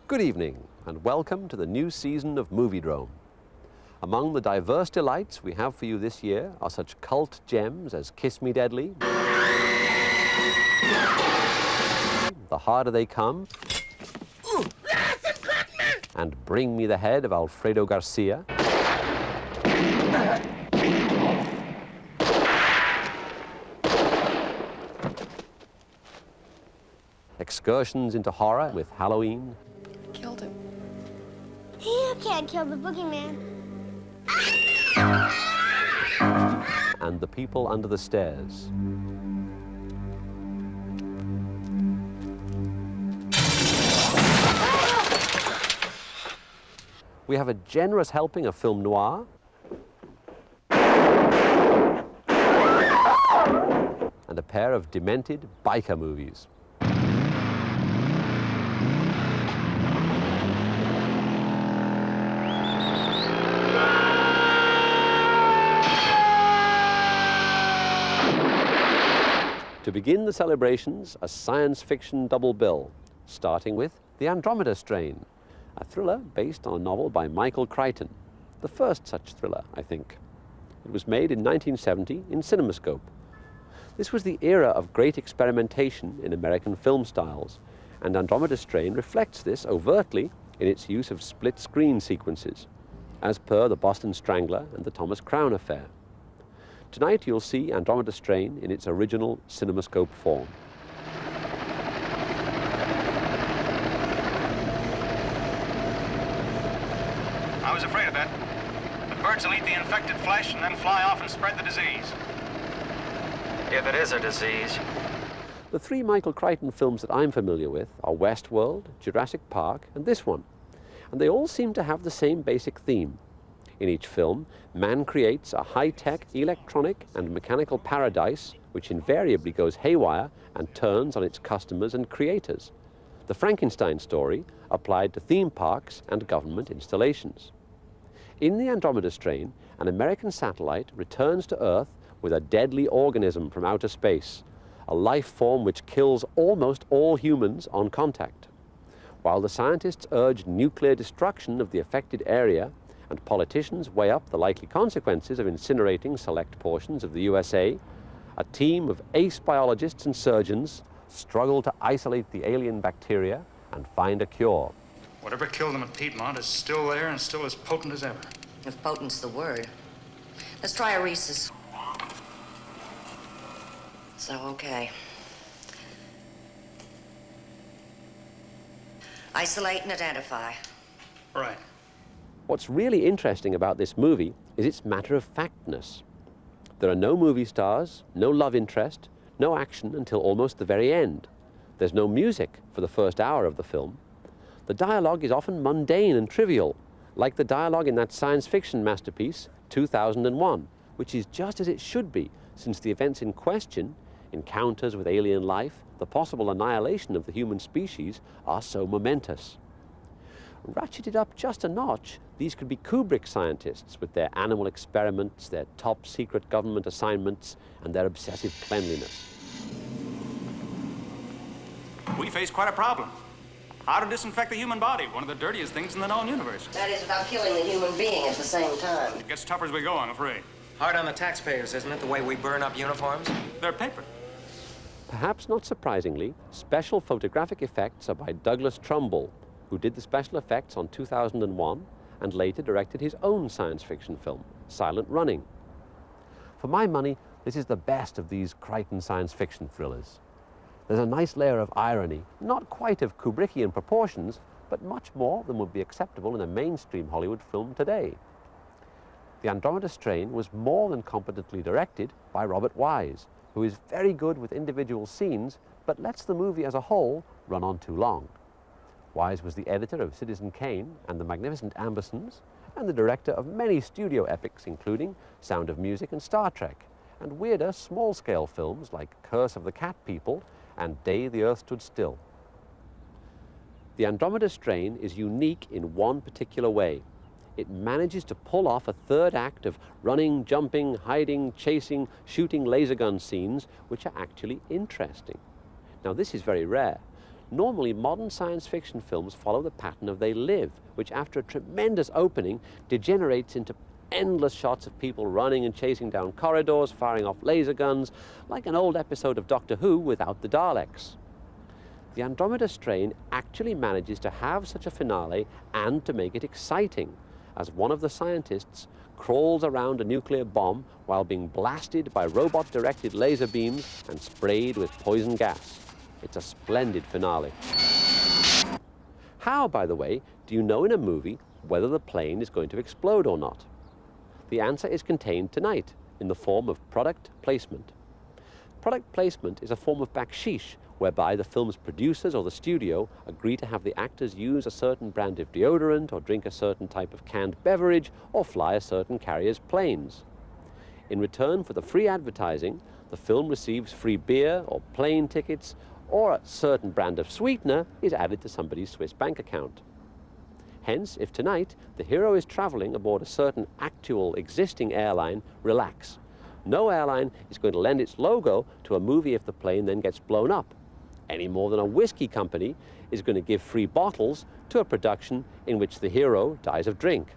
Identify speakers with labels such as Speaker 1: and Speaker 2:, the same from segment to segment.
Speaker 1: Good evening, and welcome to the new season of Moviedrome. Among the diverse delights we have for you this year are such cult gems as Kiss Me Deadly, The Harder They Come, and Bring Me the Head of Alfredo Garcia, excursions into horror with Halloween,
Speaker 2: Killed him.
Speaker 3: You can't kill the boogeyman.
Speaker 1: and The People Under the Stairs. We have a generous helping of film noir and a pair of demented biker movies. To begin the celebrations, a science fiction double bill, starting with The Andromeda Strain, a thriller based on a novel by Michael Crichton, the first such thriller, I think. It was made in 1970 in CinemaScope. This was the era of great experimentation in American film styles, and Andromeda Strain reflects this overtly in its use of split-screen sequences, as per The Boston Strangler and The Thomas Crown Affair. Tonight you'll see Andromeda Strain in its original CinemaScope form.
Speaker 4: I was afraid of that. The birds will eat the infected flesh and then fly off and spread the disease. If it is a disease.
Speaker 1: The three Michael Crichton films that I'm familiar with are Westworld, Jurassic Park, and this one. And they all seem to have the same basic theme. In each film, man creates a high-tech electronic and mechanical paradise which invariably goes haywire and turns on its customers and creators. The Frankenstein story applied to theme parks and government installations. In The Andromeda Strain, an American satellite returns to Earth with a deadly organism from outer space, a life form which kills almost all humans on contact. While the scientists urge nuclear destruction of the affected area, and politicians weigh up the likely consequences of incinerating select portions of the USA, a team of ace biologists and surgeons struggle to isolate the alien bacteria and find a cure.
Speaker 4: Whatever killed them at Piedmont is still there and still as potent as ever.
Speaker 5: If potent's the word. Let's try a rhesus. So, okay. Isolate and identify.
Speaker 4: Right.
Speaker 1: What's really interesting about this movie is its matter-of-factness. There are no movie stars, no love interest, no action until almost the very end. There's no music for the first hour of the film. The dialogue is often mundane and trivial, like the dialogue in that science fiction masterpiece, 2001, which is just as it should be, since the events in question, encounters with alien life, the possible annihilation of the human species, are so momentous. Ratcheted up just a notch, these could be Kubrick scientists with their animal experiments, their top secret government assignments, and their obsessive cleanliness.
Speaker 4: We face quite a problem. How to disinfect the human body, one of the dirtiest things in the known universe.
Speaker 5: That is without killing the human being at the same time.
Speaker 4: It gets tougher as we go, I'm afraid.
Speaker 6: Hard on the taxpayers, isn't it, the way we burn up uniforms?
Speaker 4: They're paper.
Speaker 1: Perhaps not surprisingly, special photographic effects are by Douglas Trumbull, who did the special effects on 2001 and later directed his own science fiction film, Silent Running. For my money, this is the best of these Crichton science fiction thrillers. There's a nice layer of irony, not quite of Kubrickian proportions, but much more than would be acceptable in a mainstream Hollywood film today. The Andromeda Strain was more than competently directed by Robert Wise, who is very good with individual scenes, but lets the movie as a whole run on too long. Wise was the editor of Citizen Kane and The Magnificent Ambersons, and the director of many studio epics, including Sound of Music and Star Trek, and weirder small-scale films like Curse of the Cat People and Day the Earth Stood Still. The Andromeda Strain is unique in one particular way. it manages to pull off a third act of running, jumping, hiding, chasing, shooting laser gun scenes which are actually interesting. Now, this is very rare. Normally, modern science fiction films follow the pattern of They Live, which after a tremendous opening degenerates into endless shots of people running and chasing down corridors, firing off laser guns, like an old episode of Doctor Who without the Daleks. The Andromeda Strain actually manages to have such a finale and to make it exciting, as one of the scientists crawls around a nuclear bomb while being blasted by robot-directed laser beams and sprayed with poison gas. It's a splendid finale. How, by the way, do you know in a movie whether the plane is going to explode or not? The answer is contained tonight in the form of product placement. Product placement is a form of baksheesh whereby the film's producers or the studio agree to have the actors use a certain brand of deodorant or drink a certain type of canned beverage or fly a certain carrier's planes. In return for the free advertising, the film receives free beer or plane tickets, or a certain brand of sweetener is added to somebody's Swiss bank account. Hence, if tonight the hero is traveling aboard a certain actual existing airline, relax. No airline is going to lend its logo to a movie if the plane then gets blown up, any more than a whiskey company is going to give free bottles to a production in which the hero dies of drink.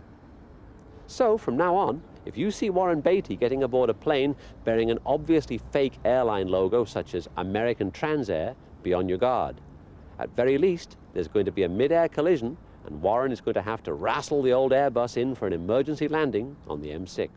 Speaker 1: So, from now on, if you see Warren Beatty getting aboard a plane bearing an obviously fake airline logo such as American Transair, be on your guard. At very least, there's going to be a mid-air collision and Warren is going to have to wrestle the old Airbus in for an emergency landing on the M6.